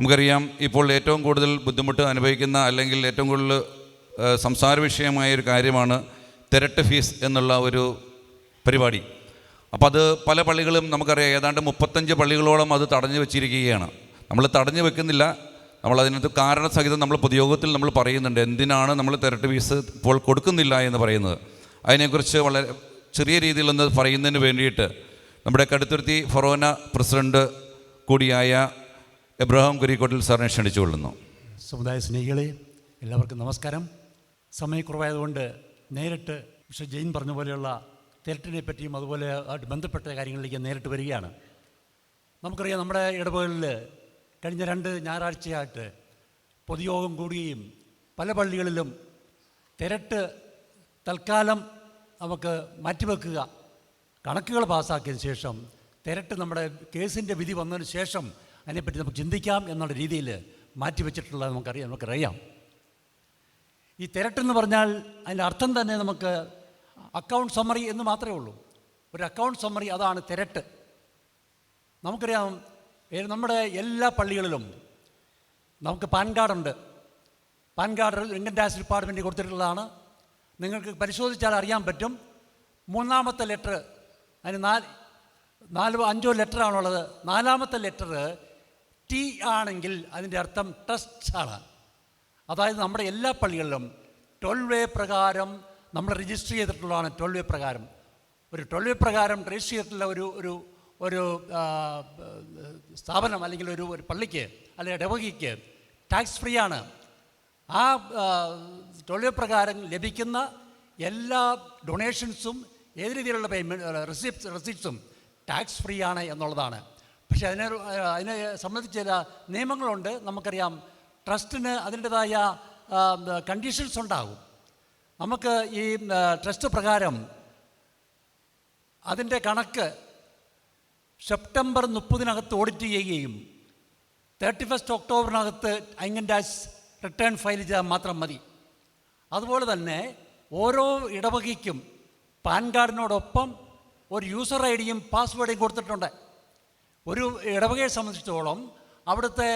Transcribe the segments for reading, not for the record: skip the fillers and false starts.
നമുക്കറിയാം, ഇപ്പോൾ ഏറ്റവും കൂടുതൽ ബുദ്ധിമുട്ട് അനുഭവിക്കുന്ന അല്ലെങ്കിൽ ഏറ്റവും കൂടുതൽ സംസാര വിഷയമായൊരു കാര്യമാണ് തിരട്ട് ഫീസ് എന്നുള്ള ഒരു പരിപാടി. അപ്പോൾ അത് പല പള്ളികളും നമുക്കറിയാം, ഏതാണ്ട് 35 പള്ളികളോളം അത് തടഞ്ഞു വെച്ചിരിക്കുകയാണ്. നമ്മൾ തടഞ്ഞു വെക്കുന്നില്ല, നമ്മളതിനകത്ത് കാരണസഹിതം നമ്മൾ പൊതുയോഗത്തിൽ നമ്മൾ പറയുന്നുണ്ട് എന്തിനാണ് നമ്മൾ തിരട്ട് ഫീസ് ഇപ്പോൾ കൊടുക്കുന്നില്ല എന്ന് പറയുന്നത്. അതിനെക്കുറിച്ച് വളരെ ചെറിയ രീതിയിലൊന്ന് പറയുന്നതിന് വേണ്ടിയിട്ട് നമ്മുടെ കടുത്തുരുത്തി ഫൊറോന പ്രസിഡന്റ് കൂടിയായ എബ്രഹാം കുരിക്കോട്ടിൽ സാറിനെ ക്ഷണിച്ചുകൊള്ളുന്നു. സമുദായ സ്നേഹികളെ എല്ലാവർക്കും നമസ്കാരം. സമയക്കുറവായതുകൊണ്ട് നേരിട്ട് മിസ്റ്റർ ജെയിൻ പറഞ്ഞ പോലെയുള്ള തിരട്ടിനെ പറ്റിയും അതുപോലെ ആയിട്ട് ബന്ധപ്പെട്ട കാര്യങ്ങളിലേക്ക് നേരിട്ട് വരികയാണ്. നമുക്കറിയാം, നമ്മുടെ ഇടവകളിൽ കഴിഞ്ഞ 2 ഞായറാഴ്ചയായിട്ട് പൊതുയോഗം കൂടുകയും പല പള്ളികളിലും തിരട്ട് തൽക്കാലം നമുക്ക് മാറ്റിവെക്കുക, കണക്കുകൾ പാസ്സാക്കിയതിന് ശേഷം തിരട്ട് നമ്മുടെ കേസിൻ്റെ വിധി വന്നതിന് ശേഷം അതിനെപ്പറ്റി നമുക്ക് ചിന്തിക്കാം എന്നുള്ള രീതിയിൽ മാറ്റിവെച്ചിട്ടുള്ളത് നമുക്കറിയാം. ഈ തിരട്ടെന്ന് പറഞ്ഞാൽ അതിൻ്റെ അർത്ഥം തന്നെ നമുക്ക് അക്കൗണ്ട് സമ്മറി എന്ന് മാത്രമേ ഉള്ളൂ. ഒരു അക്കൗണ്ട് സമ്മറി, അതാണ് തിരട്ട്. നമുക്കറിയാം, നമ്മുടെ എല്ലാ പള്ളികളിലും നമുക്ക് പാൻ കാർഡുണ്ട്. PAN card income tax department കൊടുത്തിട്ടുള്ളതാണ്. നിങ്ങൾക്ക് പരിശോധിച്ചാൽ അറിയാൻ പറ്റും. 3ാമത്തെ ലെറ്റർ, അതിന് 4-5 ലെറ്ററാണുള്ളത്. 4ാമത്തെ ലെറ്റർ ടി ആണെങ്കിൽ അതിൻ്റെ അർത്ഥം ട്രസ്റ്റ് ആണ്. അതായത് നമ്മുടെ എല്ലാ പള്ളികളിലും 12A പ്രകാരം നമ്മൾ രജിസ്റ്റർ ചെയ്തിട്ടുള്ളതാണ്. 12A പ്രകാരം, ഒരു 12A പ്രകാരം രജിസ്റ്റർ ചെയ്തിട്ടുള്ള ഒരു സ്ഥാപനം അല്ലെങ്കിൽ ഒരു പള്ളിക്ക് അല്ലെങ്കിൽ ഇടവകയ്ക്ക് ടാക്സ് ഫ്രീ ആണ്. ആ 12A പ്രകാരം ലഭിക്കുന്ന എല്ലാ ഡൊണേഷൻസും ഏത് രീതിയിലുള്ള റെസിപ്റ്റ്സും ടാക്സ് ഫ്രീ ആണ് എന്നുള്ളതാണ്. പക്ഷേ അതിനെ സംബന്ധിച്ച് ചില നിയമങ്ങളുണ്ട്. നമുക്കറിയാം, ട്രസ്റ്റിന് അതിൻ്റെതായ കണ്ടീഷൻസ് ഉണ്ടാകും. നമുക്ക് ഈ ട്രസ്റ്റ് പ്രകാരം അതിൻ്റെ കണക്ക് സെപ്റ്റംബർ 30 ഓഡിറ്റ് ചെയ്യുകയും 31 ഒക്ടോബറിനകത്ത് ഇൻകം ടാക്സ് റിട്ടേൺ ഫയൽ ചെയ്താൽ മാത്രം മതി. അതുപോലെ തന്നെ ഓരോ ഇടവകയ്ക്കും പാൻ കാർഡിനോടൊപ്പം ഒരു യൂസർ ഐ ഡിയും പാസ്വേഡും കൊടുത്തിട്ടുണ്ട്. ഒരു ഇടവകയെ സംബന്ധിച്ചിടത്തോളം അവിടുത്തെ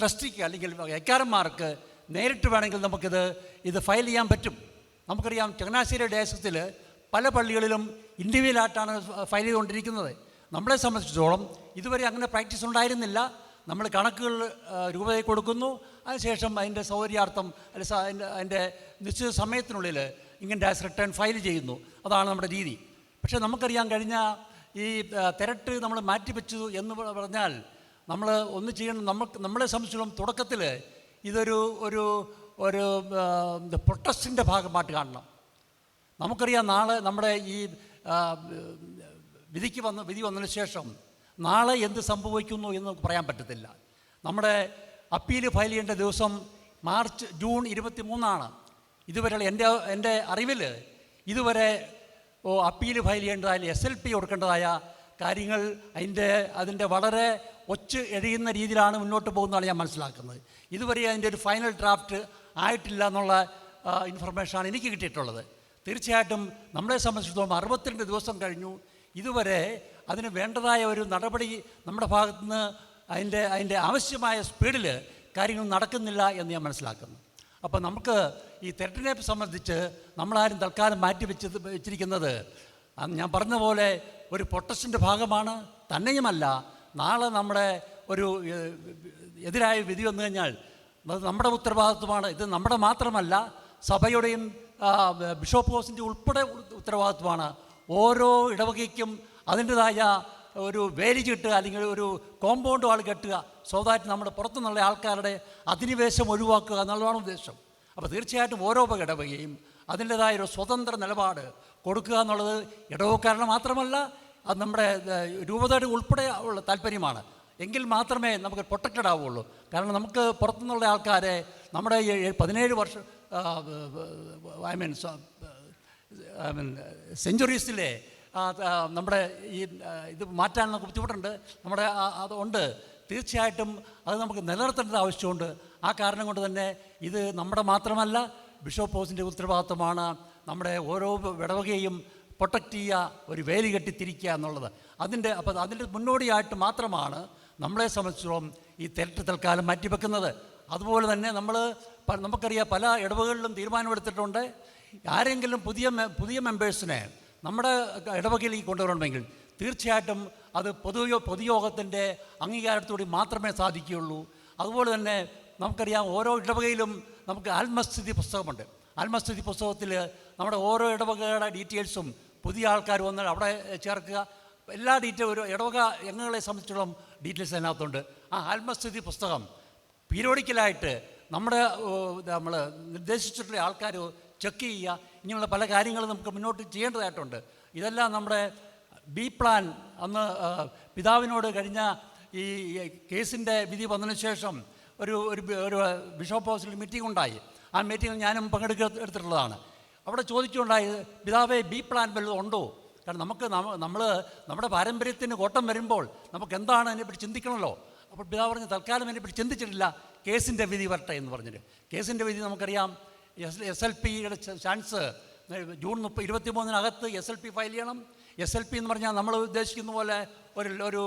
ട്രസ്റ്റിക്ക് അല്ലെങ്കിൽ എക്കാരന്മാർക്ക് നേരിട്ട് വേണമെങ്കിൽ ഇത് ഫയൽ ചെയ്യാൻ പറ്റും. നമുക്കറിയാം, ചങ്ങനാശ്ശേരി ദേശത്തിൽ പല പള്ളികളിലും ഇൻഡിവിജ്വലായിട്ടാണ് ഫയൽ ചെയ്തുകൊണ്ടിരിക്കുന്നത്. നമ്മളെ സംബന്ധിച്ചിടത്തോളം ഇതുവരെ അങ്ങനെ പ്രാക്ടീസ് ഉണ്ടായിരുന്നില്ല. നമ്മൾ കണക്കുകൾ രൂപതയിൽ കൊടുക്കുന്നു, അതിനുശേഷം അതിൻ്റെ സൗകര്യാർത്ഥം അതിൻ്റെ നിശ്ചിത സമയത്തിനുള്ളിൽ ഇൻകം ടാക്സ് റിട്ടേൺ ഫയൽ ചെയ്യുന്നു. അതാണ് നമ്മുടെ രീതി. പക്ഷേ നമുക്കറിയാം, കഴിഞ്ഞ ഈ തിരട്ട് നമ്മൾ മാറ്റിവെച്ചു എന്ന് പറഞ്ഞാൽ നമ്മൾ ഒന്ന് ചെയ്യണം. നമ്മളെ സംബന്ധിച്ചിടത്തോളം തുടക്കത്തിൽ ഇതൊരു പ്രൊട്ടസ്റ്റിൻ്റെ ഭാഗമായിട്ട് കാണണം. നമുക്കറിയാം, നാളെ നമ്മുടെ ഈ വിധി വന്നതിന് ശേഷം നാളെ എന്ത് സംഭവിക്കുന്നു എന്ന് നമുക്ക് പറയാൻ പറ്റത്തില്ല. നമ്മുടെ അപ്പീൽ ഫയൽ ചെയ്യേണ്ട ദിവസം ജൂൺ 23 ഇതുവരെ എൻ്റെ അറിവിൽ ഇതുവരെ അപ്പീൽ ഫയൽ ചെയ്യേണ്ടതായ SLP കൊടുക്കേണ്ടതായ കാര്യങ്ങൾ അതിൻ്റെ വളരെ എഴിയുന്ന രീതിയിലാണ് മുന്നോട്ട് പോകുന്നതാണ് ഞാൻ മനസ്സിലാക്കുന്നത്. ഇതുവരെ അതിൻ്റെ ഒരു ഫൈനൽ ഡ്രാഫ്റ്റ് ആയിട്ടില്ല എന്നുള്ള ഇൻഫർമേഷനാണ് എനിക്ക് കിട്ടിയിട്ടുള്ളത്. തീർച്ചയായിട്ടും നമ്മളെ സംബന്ധിച്ചിടത്തോളം 62 ദിവസം കഴിഞ്ഞു. ഇതുവരെ അതിന് വേണ്ടതായ ഒരു നടപടി നമ്മുടെ ഭാഗത്തുനിന്ന് അതിൻ്റെ ആവശ്യമായ സ്പീഡിൽ കാര്യങ്ങൾ നടക്കുന്നില്ല എന്ന് ഞാൻ മനസ്സിലാക്കുന്നു. അപ്പോൾ നമുക്ക് ഈ തിരട്ടിനെ സംബന്ധിച്ച് നമ്മളാരും തൽക്കാലം വെച്ചിരിക്കുന്നത് ഞാൻ പറഞ്ഞ പോലെ ഒരു പ്രൊട്ടസ്റ്റിൻ്റെ ഭാഗമാണ്. തന്നെയുമല്ല, നാളെ നമ്മുടെ ഒരു എതിരായ വിധി വന്നു കഴിഞ്ഞാൽ അത് നമ്മുടെ ഉത്തരവാദിത്വമാണ്. ഇത് നമ്മുടെ മാത്രമല്ല, സഭയുടെയും ബിഷപ്പ് ഹൗസിൻ്റെ ഉൾപ്പെടെ ഉത്തരവാദിത്വമാണ്. ഓരോ ഇടവകയ്ക്കും അതിൻ്റെതായ ഒരു വേലി കെട്ടുക അല്ലെങ്കിൽ ഒരു കോമ്പൗണ്ട് വാൾ കെട്ടുക, സോ ദാറ്റ് നമ്മുടെ പുറത്തുനിന്നുള്ള ആൾക്കാരുടെ അധിനിവേശം ഒഴിവാക്കുക എന്നുള്ളതാണ് ഉദ്ദേശം. അപ്പോൾ തീർച്ചയായിട്ടും ഓരോ ഇടവകയും അതിൻ്റെതായൊരു സ്വതന്ത്ര നിലപാട് കൊടുക്കുക എന്നുള്ളത് ഇടവക്കാരുടെ മാത്രമല്ല, അത് നമ്മുടെ രൂപതയുടെ ഉൾപ്പെടെ ഉള്ള താല്പര്യമാണ്. എങ്കിൽ മാത്രമേ നമുക്ക് പ്രൊട്ടക്റ്റഡ് ആവുകയുള്ളൂ. കാരണം നമുക്ക് പുറത്തുനിന്നുള്ള ആൾക്കാരെ നമ്മുടെ 17 വർഷം സെഞ്ച്വറീസിലെ നമ്മുടെ ഇത് മാറ്റാൻ നമുക്ക് ബുദ്ധിമുട്ടുണ്ട്. നമ്മുടെ അതുകൊണ്ട് തീർച്ചയായിട്ടും അത് നമുക്ക് നിലനിർത്തേണ്ടത് ആവശ്യമുണ്ട്. ആ കാരണം കൊണ്ട് തന്നെ ഇത് നമ്മുടെ മാത്രമല്ല, ബിഷപ്പ് ഹൗസിൻ്റെ ഉത്തരവാദിത്വമാണ്. നമ്മുടെ ഓരോ ഇടവകയും പ്രൊട്ടക്റ്റ് ചെയ്യുക, ഒരു വേലി കെട്ടിത്തിരിക്കുക എന്നുള്ളത്. അപ്പോൾ അതിൻ്റെ മുന്നോടിയായിട്ട് മാത്രമാണ് നമ്മളെ സംബന്ധിച്ചിടത്തോളം ഈ തെരട്ട് തൽക്കാലം മാറ്റിവെക്കുന്നത്. അതുപോലെ തന്നെ നമുക്കറിയാം, പല ഇടവകളിലും തീരുമാനമെടുത്തിട്ടുണ്ട്, ആരെങ്കിലും പുതിയ മെമ്പേഴ്സിനെ നമ്മുടെ ഇടവകയിലേക്ക് കൊണ്ടുവരണമെങ്കിൽ തീർച്ചയായിട്ടും അത് പൊതുയോഗത്തിൻ്റെ അംഗീകാരത്തോടെ മാത്രമേ സാധിക്കുകയുള്ളൂ. അതുപോലെ തന്നെ നമുക്കറിയാം, ഓരോ ഇടവകയിലും നമുക്ക് ആത്മസ്ഥിതി പുസ്തകമുണ്ട്. ആത്മസ്ഥിതി പുസ്തകത്തിൽ നമ്മുടെ ഓരോ ഇടവകയുടെ ഡീറ്റെയിൽസും പുതിയ ആൾക്കാർ വന്നാൽ അവിടെ ചേർക്കുക. എല്ലാ ഒരു ഇടവക അംഗങ്ങളെ സംബന്ധിച്ചിടത്തോളം ഡീറ്റെയിൽസ് അതിനകത്തുണ്ട്. ആ ആത്മസ്ഥിതി പുസ്തകം പീരിയോഡിക്കലായിട്ട് നമ്മൾ നിർദ്ദേശിച്ചിട്ടുള്ള ആൾക്കാർ ചെക്ക് ചെയ്യുക. ഇങ്ങനെയുള്ള പല കാര്യങ്ങളും നമുക്ക് മുന്നോട്ട് ചെയ്യേണ്ടതായിട്ടുണ്ട്. ഇതെല്ലാം നമ്മുടെ ബി പ്ലാൻ അന്ന് പിതാവിനോട് കഴിഞ്ഞ ഈ കേസിൻ്റെ വിധി വന്നതിന് ശേഷം ഒരു ബിഷപ്പ് ഹൗസിൽ മീറ്റിംഗ് ഉണ്ടായി. ആ മീറ്റിങ്ങിൽ ഞാനും എടുത്തിട്ടുള്ളതാണ്. അവിടെ ചോദിച്ചുണ്ടായി, പിതാവേ ബി പ്ലാൻ വല്ലതും ഉണ്ടോ? കാരണം നമ്മുടെ പാരമ്പര്യത്തിന് കോട്ടം വരുമ്പോൾ നമുക്ക് എന്താണ് അതിനെപ്പറ്റി ചിന്തിക്കണമല്ലോ. അപ്പോൾ പിതാവ് പറഞ്ഞ്, തൽക്കാലം അതിനെപ്പറ്റി ചിന്തിച്ചിട്ടില്ല, കേസിൻ്റെ വിധി വരട്ടെ എന്ന് പറഞ്ഞിട്ട്. കേസിൻ്റെ വിധി നമുക്കറിയാം, SLPയുടെ ചാൻസ് ജൂൺ 23 SLP ഫയൽ ചെയ്യണം. SLP എന്ന് പറഞ്ഞാൽ നമ്മൾ ഉദ്ദേശിക്കുന്ന പോലെ ഒരു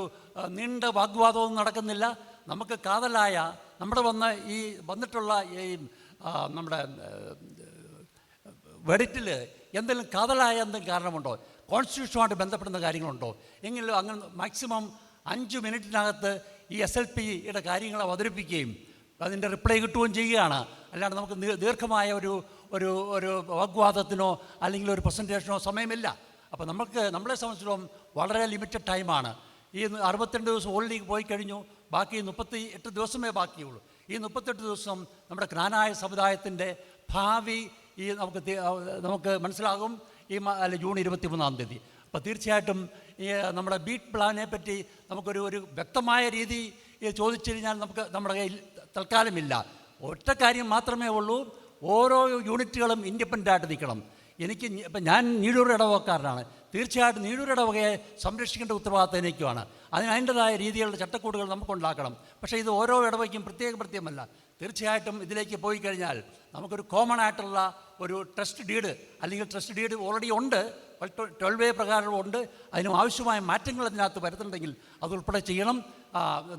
നീണ്ട വാഗ്വാദമൊന്നും നടക്കുന്നില്ല. നമുക്ക് കാതലായ വന്നിട്ടുള്ള ഈ നമ്മുടെ വെഡിറ്റിൽ എന്തെങ്കിലും കാതലായ എന്തെങ്കിലും കാരണമുണ്ടോ, കോൺസ്റ്റിറ്റ്യൂഷനുമായിട്ട് ബന്ധപ്പെടുന്ന കാര്യങ്ങളുണ്ടോ എങ്കിലും അങ്ങനെ മാക്സിമം 5 മിനിറ്റിനകത്ത് ഈ SLPയുടെ കാര്യങ്ങൾ അവതരിപ്പിക്കുകയും അതിൻ്റെ റിപ്ലൈ കിട്ടുകയും ചെയ്യുകയാണ്. അല്ലാണ്ട് നമുക്ക് ദീർഘമായ ഒരു വാഗ്വാദത്തിനോ അല്ലെങ്കിൽ ഒരു പ്രസൻറ്റേഷനോ സമയമില്ല. അപ്പോൾ നമ്മളെ സംബന്ധിച്ചിടത്തോളം വളരെ ലിമിറ്റഡ് ടൈമാണ്. ഈ 62 ദിവസം ഓൾറെഡി പോയി കഴിഞ്ഞു. ബാക്കി 38 ദിവസമേ ബാക്കിയുള്ളൂ. ഈ 38 ദിവസം നമ്മുടെ ജ്ഞാനായ സമുദായത്തിൻ്റെ ഭാവി നമുക്ക് മനസ്സിലാകും ജൂൺ 23. അപ്പോൾ തീർച്ചയായിട്ടും ഈ നമ്മുടെ ബീറ്റ് പ്ലാനെ പറ്റി നമുക്കൊരു വ്യക്തമായ രീതി ചോദിച്ചു കഴിഞ്ഞാൽ നമ്മുടെ കയ്യിൽ തൽക്കാലമില്ല. ഒറ്റ കാര്യം മാത്രമേ ഉള്ളൂ, ഓരോ യൂണിറ്റുകളും ഇൻഡിപെൻഡൻ്റായിട്ട് നിൽക്കണം. ഇപ്പം ഞാൻ നീഴൂർ ഇടവകക്കാരനാണ്. തീർച്ചയായിട്ടും നീഴൂർ ഇടവകയെ സംരക്ഷിക്കേണ്ട ഉത്തരവാദിത്തം എനിക്കുമാണ്. അതിൻ്റെതായ രീതികളുടെ ചട്ടക്കൂടുകൾ നമുക്കുണ്ടാക്കണം. പക്ഷേ ഇത് ഓരോ ഇടവകയ്ക്കും പ്രത്യേകമല്ല. തീർച്ചയായിട്ടും ഇതിലേക്ക് പോയി കഴിഞ്ഞാൽ നമുക്കൊരു കോമൺ ആയിട്ടുള്ള ഒരു ട്രസ്റ്റ് ഡീഡ് അല്ലെങ്കിൽ ട്രസ്റ്റ് ഡീഡ് ഓൾറെഡി ഉണ്ട്, 12A പ്രകാരമുണ്ട്. അതിനും ആവശ്യമായ മാറ്റങ്ങൾ അതിനകത്ത് വരുന്നുണ്ടെങ്കിൽ അതുൾപ്പെടെ ചെയ്യണം.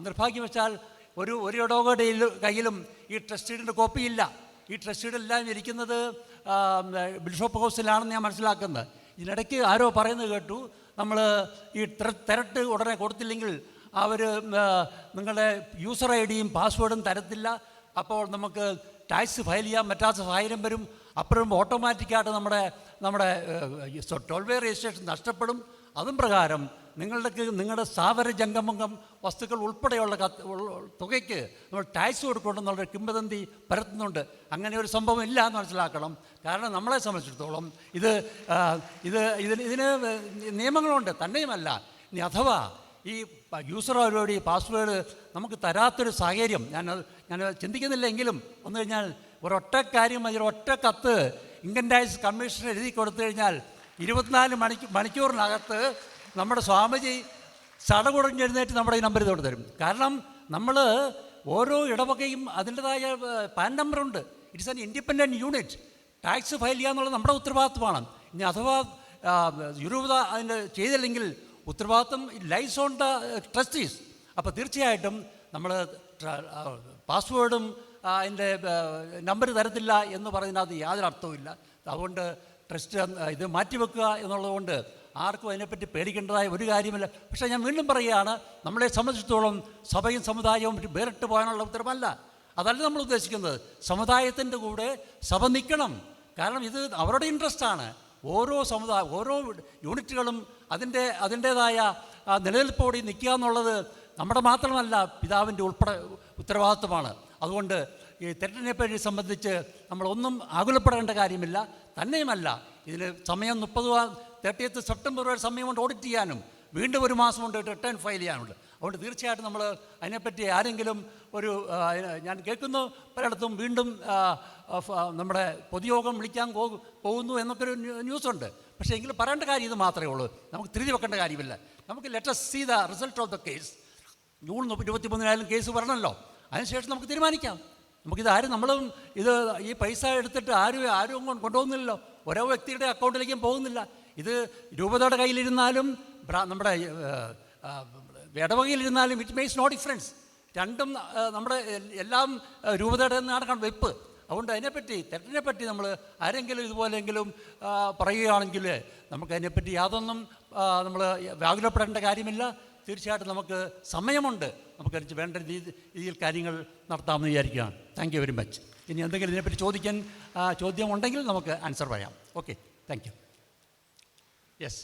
നിർഭാഗ്യവശാൽ ഒരു ഇടവകയുടെ കയ്യിലും ഈ ട്രസ്റ്റ് ഡീഡിൻ്റെ കോപ്പിയില്ല. ഈ ട്രസ്റ്റ് ഡീഡെല്ലാം ഇരിക്കുന്നത് ബിഷപ്പ് ഹൗസിലാണെന്ന് ഞാൻ മനസ്സിലാക്കുന്നത്. ഇതിനിടയ്ക്ക് ആരോ പറയുന്നത് കേട്ടു, നമ്മൾ ഈ തിരട്ട് ഉടനെ കൊടുത്തില്ലെങ്കിൽ അവർ നിങ്ങളുടെ യൂസർ ID-യും പാസ്വേഡും തരത്തില്ല. അപ്പോൾ നമുക്ക് ടാക്സ് ഫയൽ ചെയ്യാൻ പറ്റാത്ത സാഹചര്യം വരും. അപ്പോഴും ഓട്ടോമാറ്റിക്കായിട്ട് നമ്മുടെ 12A രജിസ്ട്രേഷൻ നഷ്ടപ്പെടും. അതും പ്രകാരം നിങ്ങളുടെ സ്ഥാവര ജംഗമംഗം വസ്തുക്കൾ ഉൾപ്പെടെയുള്ള തുകയ്ക്ക് നമ്മൾ ടാക്സ് കൊടുക്കണമെന്നുള്ളൊരു കിംവദന്തി പരത്തുന്നുണ്ട്. അങ്ങനെ ഒരു സംഭവം ഇല്ല എന്ന് മനസ്സിലാക്കണം. കാരണം നമ്മളെ സംബന്ധിച്ചിടത്തോളം ഇതിന് നിയമങ്ങളുണ്ട്. തന്നെയുമല്ല, ഇനി അഥവാ ഈ യൂസർ അവരോട് ഈ പാസ്വേഡ് നമുക്ക് തരാത്തൊരു സാഹചര്യം ഞാൻ ചിന്തിക്കുന്നില്ലെങ്കിലും വന്നു കഴിഞ്ഞാൽ ഒരൊറ്റ കാര്യം, ഒരൊറ്റ കത്ത് ഇൻകം ടാക്സ് കമ്മീഷന് എഴുതി കൊടുത്തു കഴിഞ്ഞാൽ 24 മണിക്കൂറിനകത്ത് നമ്മുടെ സ്വാമിജി സടകുടഞ്ഞെഴുന്നേറ്റ് നമ്മുടെ ഈ നമ്പർ ഇതോട് തരും. കാരണം നമ്മൾ ഓരോ ഇടവകയും അതിൻ്റെതായ പാൻ നമ്പറുണ്ട്. It's an independent unit. Tax file ചെയ്യുക എന്നുള്ളത് നമ്മുടെ ഉത്തരവാദിത്വമാണ്. ഇനി അഥവാ യുരൂപത അതിൻ്റെ ചെയ്തില്ലെങ്കിൽ ഉത്തരവാദിത്വം ലൈസ് ഓൺ ദ ട്രസ്റ്റീസ്. അപ്പോൾ തീർച്ചയായിട്ടും നമ്മൾ പാസ്വേഡും അതിൻ്റെ നമ്പർ തരത്തില്ല എന്ന് പറയുന്നതിനകത്ത് യാതൊരു അർത്ഥവുമില്ല. അതുകൊണ്ട് ട്രസ്റ്റ് ഇത് മാറ്റിവെക്കുക എന്നുള്ളതുകൊണ്ട് ആർക്കും അതിനെപ്പറ്റി പേടിക്കേണ്ടതായ ഒരു കാര്യമില്ല. പക്ഷേ ഞാൻ വീണ്ടും പറയുകയാണ്, നമ്മളെ സംബന്ധിച്ചിടത്തോളം സഭയും സമുദായവും വേറിട്ട് പോകാനുള്ള ഉത്തരവല്ല. അതല്ല നമ്മൾ ഉദ്ദേശിക്കുന്നത്. സമുദായത്തിൻ്റെ കൂടെ സഭ നിൽക്കണം. കാരണം ഇത് അവരുടെ ഇൻട്രസ്റ്റാണ്. ഓരോ യൂണിറ്റുകളും അതിൻ്റേതായ നിലനിൽപ്പോടെ നിൽക്കുക എന്നുള്ളത് നമ്മുടെ മാത്രമല്ല, പിതാവിൻ്റെ ഉൾപ്പെടെ ഉത്തരവാദിത്വമാണ്. അതുകൊണ്ട് ഈ തെരട്ടിനെപ്പറ്റി സംബന്ധിച്ച് നമ്മളൊന്നും ആകുലപ്പെടേണ്ട കാര്യമില്ല. തന്നെയുമല്ല, ഇതിന് സമയം 30 സെപ്റ്റംബർ വരെ സമയമുണ്ട് ഓഡിറ്റ് ചെയ്യാനും. വീണ്ടും 1 മാസം കൊണ്ട് റിട്ടേൺ ഫയൽ ചെയ്യാനുണ്ട്. അതുകൊണ്ട് തീർച്ചയായിട്ടും നമ്മൾ അതിനെപ്പറ്റി ആരെങ്കിലും ഞാൻ കേൾക്കുന്നു പലയിടത്തും വീണ്ടും നമ്മുടെ പൊതുയോഗം വിളിക്കാൻ പോകുന്നു എന്നൊക്കെ ഒരു ന്യൂസുണ്ട്. പക്ഷേ എങ്കിലും പറയേണ്ട കാര്യം ഇത് മാത്രമേ ഉള്ളൂ. നമുക്ക് ധൃതി വെക്കേണ്ട കാര്യമില്ല. നമുക്ക് let us see the result of the case. June 23 case വരണമല്ലോ. അതിനുശേഷം നമുക്ക് തീരുമാനിക്കാം. നമ്മളും ഈ പൈസ എടുത്തിട്ട് ആരും കൊണ്ടുപോകുന്നില്ലല്ലോ. ഓരോ വ്യക്തിയുടെ അക്കൗണ്ടിലേക്കും പോകുന്നില്ല. ഇത് രൂപതയുടെ കയ്യിലിരുന്നാലും നമ്മുടെ ഇടവകയിലിരുന്നാലും ഇറ്റ് മേക്സ് നോ ഡിഫറൻസ്. രണ്ടും നമ്മുടെ എല്ലാം രൂപതയുടെ നടക്കണം വെപ്പ്. അതുകൊണ്ട് തെറ്റിനെപ്പറ്റി നമ്മൾ ആരെങ്കിലും ഇതുപോലെങ്കിലും പറയുകയാണെങ്കിൽ നമുക്കതിനെപ്പറ്റി യാതൊന്നും നമ്മൾ വ്യാകുലപ്പെടേണ്ട കാര്യമില്ല. തീർച്ചയായിട്ടും നമുക്ക് സമയമുണ്ട്, നമുക്ക് വേണ്ട രീതിയിൽ കാര്യങ്ങൾ നടത്താമെന്ന് വിചാരിക്കുകയാണ്. Thank you very much. ഇനി എന്തെങ്കിലും ഇതിനെപ്പറ്റി ചോദ്യമുണ്ടെങ്കിൽ നമുക്ക് ആൻസർ പറയാം. Okay, thank you. യെസ്.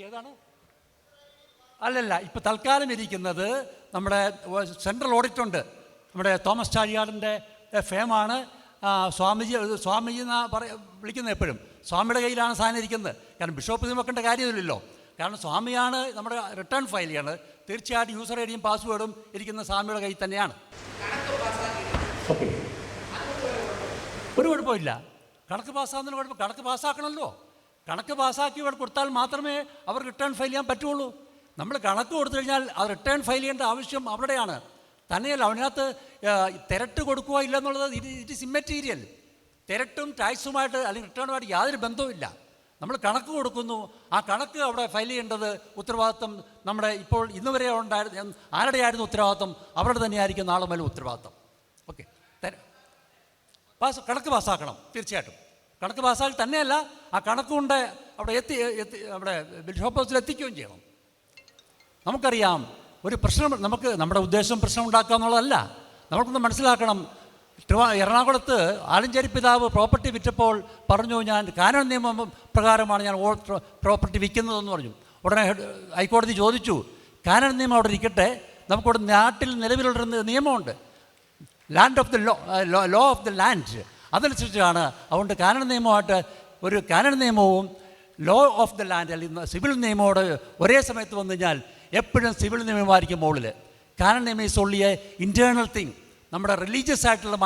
ഏതാണ്? അല്ലല്ല, ഇപ്പോൾ തൽക്കാലം ഇരിക്കുന്നത് നമ്മുടെ സെൻട്രൽ ഓഡിറ്റുണ്ട്, നമ്മുടെ തോമസ് ചാഴികാടൻ്റെ ഫേമാണ്. സ്വാമിജി എന്നാ വിളിക്കുന്നത് എപ്പോഴും. സ്വാമിയുടെ കയ്യിലാണ് സാധനം ഇരിക്കുന്നത്. കാരണം ബിഷപ്പ് ഇത് വെക്കേണ്ട കാര്യമില്ലല്ലോ. കാരണം സ്വാമിയാണ് നമ്മുടെ റിട്ടേൺ ഫയൽ ചെയ്യണത്. തീർച്ചയായിട്ടും യൂസർ ഐഡിയും പാസ്വേഡും ഇരിക്കുന്ന സ്വാമിയുടെ കയ്യിൽ തന്നെയാണ്. ഒരു കുഴപ്പമില്ല. കണക്ക് പാസ്സാകുന്നതിന് കുഴപ്പം. കണക്ക് പാസ്സാക്കണമല്ലോ. കണക്ക് പാസ്സാക്കി ഇവിടെ കൊടുത്താൽ മാത്രമേ അവർ റിട്ടേൺ ഫയൽ ചെയ്യാൻ പറ്റുള്ളൂ. നമ്മൾ കണക്ക് കൊടുത്തു കഴിഞ്ഞാൽ അത് റിട്ടേൺ ഫയൽ ചെയ്യേണ്ട ആവശ്യം അവിടെയാണ്. തന്നെയല്ല, അതിനകത്ത് തിരട്ട് കൊടുക്കുക ഇല്ലെന്നുള്ളത് ഇറ്റ് ഇസ് ഇമ്മെറ്റീരിയൽ. തിരട്ടും ടാക്സുമായിട്ട് അല്ലെങ്കിൽ റിട്ടേണുമായിട്ട് യാതൊരു ബന്ധവുമില്ല. നമ്മൾ കണക്ക് കൊടുക്കുന്നു, ആ കണക്ക് അവിടെ ഫയൽ ചെയ്യേണ്ടത് ഉത്തരവാദിത്വം നമ്മുടെ ഇപ്പോൾ ഇന്ന് വരെ ആരുടെയായിരുന്നു ഉത്തരവാദിത്വം? അവരുടെ തന്നെയായിരിക്കും നാളെ മുതൽ ഉത്തരവാദിത്വം. ഓക്കെ, കണക്ക് പാസ്സാക്കണം. തീർച്ചയായിട്ടും കണക്ക് പാസ്സാക്കി തന്നെയല്ല, ആ കണക്കുകൊണ്ട് അവിടെ അവിടെ ബിഷപ്പ് ഹൗസിൽ എത്തിക്കുകയും ചെയ്യണം. നമുക്കറിയാം ഒരു പ്രശ്നം, നമ്മുടെ ഉദ്ദേശം പ്രശ്നം ഉണ്ടാക്കുക എന്നുള്ളതല്ല. നമുക്കൊന്ന് മനസ്സിലാക്കണം. എറണാകുളത്ത് ആലഞ്ചേരി പിതാവ് പ്രോപ്പർട്ടി വിറ്റപ്പോൾ പറഞ്ഞു, ഞാൻ കാനോൻ നിയമം പ്രകാരമാണ് ഞാൻ പ്രോപ്പർട്ടി വിൽക്കുന്നതെന്ന് പറഞ്ഞു. ഉടനെ ഹൈക്കോടതി ചോദിച്ചു, കാനോൻ നിയമം അവിടെ ഇരിക്കട്ടെ, നമുക്കിവിടെ നാട്ടിൽ നിലവിലുള്ള നിയമമുണ്ട്, land of the law of the land, അതനുസരിച്ചാണ്. അതുകൊണ്ട് കാനോൻ നിയമമായിട്ട് ഒരു കാനോൻ നിയമവും ലോ ഓഫ് ദ ലാൻഡ് അല്ലെങ്കിൽ സിവിൽ നിയമോട് ഒരേ സമയത്ത് വന്നു കഴിഞ്ഞാൽ എപ്പോഴും സിവിൽ നിയമമായിരിക്കും മുകളിൽ. കാനോൻ നിയമം is only A internal thing. നമ്മുടെ റിലീജിയസ് ആയിട്ടുള്ള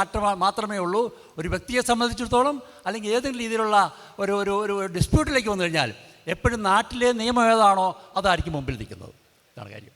മാത്രമേ ഉള്ളൂ. ഒരു വ്യക്തിയെ സംബന്ധിച്ചിടത്തോളം അല്ലെങ്കിൽ ഏതെങ്കിലും രീതിയിലുള്ള ഒരു ഡിസ്പ്യൂട്ടിലേക്ക് വന്നു കഴിഞ്ഞാൽ എപ്പോഴും നാട്ടിലെ നിയമം ഏതാണോ അതായിരിക്കും മുമ്പിൽ നിൽക്കുന്നത്. ഇതാണ് കാര്യം.